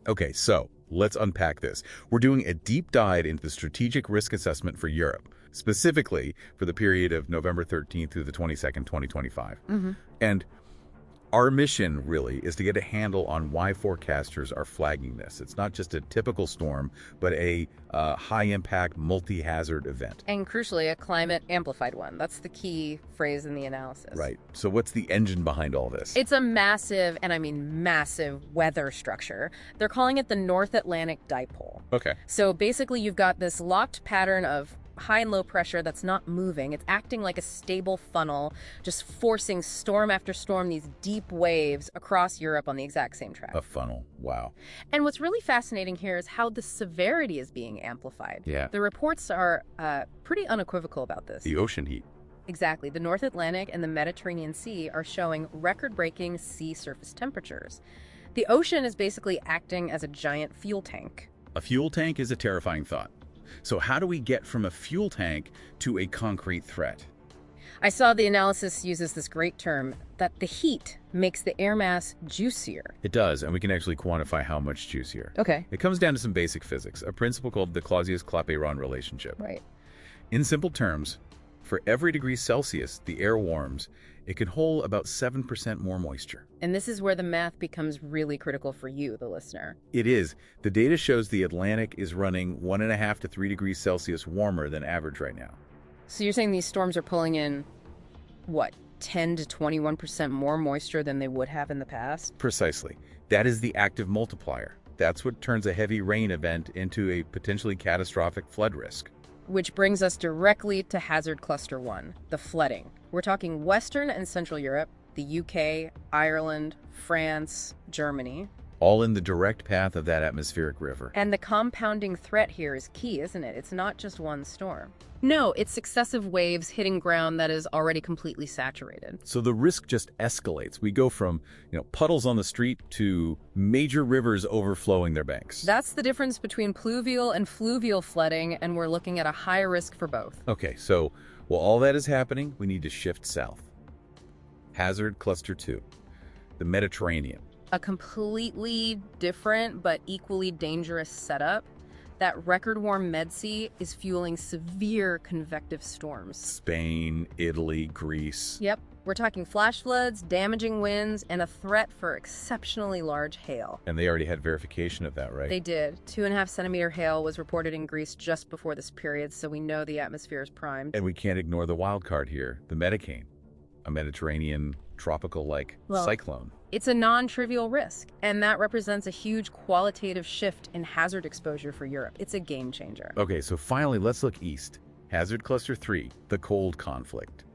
Okay, so let's unpack this. We're doing a deep dive into the strategic risk assessment for Europe, specifically for the period of November 13th through the 22nd, 2025. And our mission, really, is to get a handle on why forecasters are flagging this. It's not just a typical storm, but a high-impact, multi-hazard event. And crucially, a climate-amplified one. That's the key phrase in the analysis. Right. So what's the engine behind all this? It's a massive, and I mean massive, weather structure. They're calling it the North Atlantic Dipole. Okay. So basically, you've got this locked pattern of high and low pressure that's not moving. It's acting like a stable funnel, just forcing storm after storm, these deep waves across Europe on the exact same track. A funnel. Wow. And what's really fascinating here is how the severity is being amplified. Yeah. The reports are pretty unequivocal about this. The ocean heat. Exactly. The North Atlantic and the Mediterranean Sea are showing record-breaking sea surface temperatures. The ocean is basically acting as a giant fuel tank. A fuel tank is a terrifying thought. So how do we get from a fuel tank to a concrete threat? I saw the analysis uses this great term that the heat makes the air mass juicier. It does, and we can actually quantify how much juicier. Okay. It comes down to some basic physics, a principle called the Clausius-Clapeyron relationship. Right. In simple terms, for every degree Celsius the air warms, it can hold about 7% more moisture. And this is where the math becomes really critical for you, the listener. It is. The data shows the Atlantic is running 1.5 to 3 degrees Celsius warmer than average right now. So you're saying these storms are pulling in, what, 10 to 21% more moisture than they would have in the past? Precisely. That is the active multiplier. That's what turns a heavy rain event into a potentially catastrophic flood risk. Which brings us directly to hazard cluster 1, the flooding. We're talking Western and Central Europe, the UK, Ireland, France, Germany. All in the direct path of that atmospheric river. And the compounding threat here is key, isn't it? It's not just one storm. No, it's successive waves hitting ground that is already completely saturated. So the risk just escalates. We go from, puddles on the street to major rivers overflowing their banks. That's the difference between pluvial and fluvial flooding, and we're looking at a high risk for both. Okay, so while all that is happening, we need to shift south. Hazard cluster 2, the Mediterranean. A completely different but equally dangerous setup. That record-warm Med Sea is fueling severe convective storms. Spain, Italy, Greece. Yep. We're talking flash floods, damaging winds, and a threat for exceptionally large hail. And they already had verification of that, right? They did. 2.5 centimeter hail was reported in Greece just before this period, so we know the atmosphere is primed. And we can't ignore the wild card here, the Medicane, a Mediterranean tropical-like cyclone. It's a non-trivial risk, and that represents a huge qualitative shift in hazard exposure for Europe. It's a game changer. Okay, so finally, let's look east. Hazard cluster 3, the cold conflict.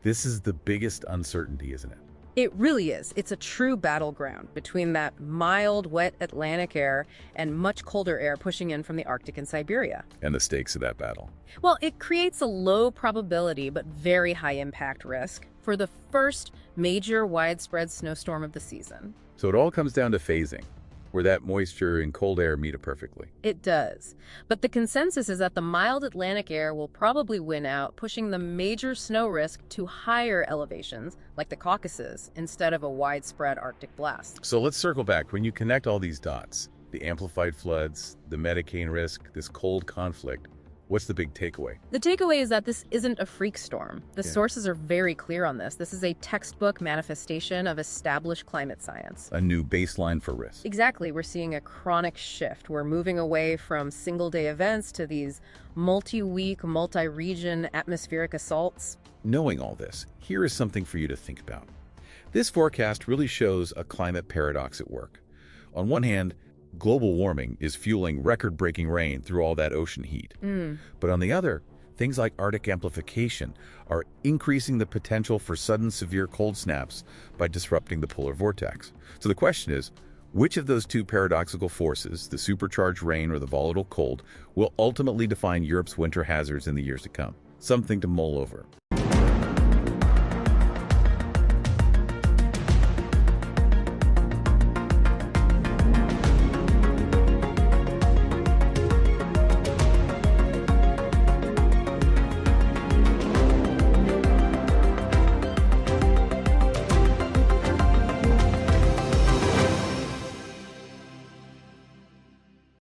This is the biggest uncertainty, isn't it? It really is. It's a true battleground between that mild, wet Atlantic air and much colder air pushing in from the Arctic and Siberia. And the stakes of that battle. Well, it creates a low probability but very high impact risk for the first major widespread snowstorm of the season. So it all comes down to phasing, where that moisture and cold air meet up perfectly. It does. But the consensus is that the mild Atlantic air will probably win out, pushing the major snow risk to higher elevations, like the Caucasus, instead of a widespread Arctic blast. So let's circle back. When you connect all these dots, the amplified floods, the Medicane risk, this cold conflict, what's the big takeaway? The takeaway is that this isn't a freak storm. The sources are very clear on this. This is a textbook manifestation of established climate science. A new baseline for risk. Exactly. We're seeing a chronic shift. We're moving away from single-day events to these multi-week, multi-region atmospheric assaults. Knowing all this, here is something for you to think about. This forecast really shows a climate paradox at work. On one hand, global warming is fueling record-breaking rain through all that ocean heat. But on the other, things like Arctic amplification are increasing the potential for sudden severe cold snaps by disrupting the polar vortex. So the question is, which of those two paradoxical forces, the supercharged rain or the volatile cold, will ultimately define Europe's winter hazards in the years to come? Something to mull over.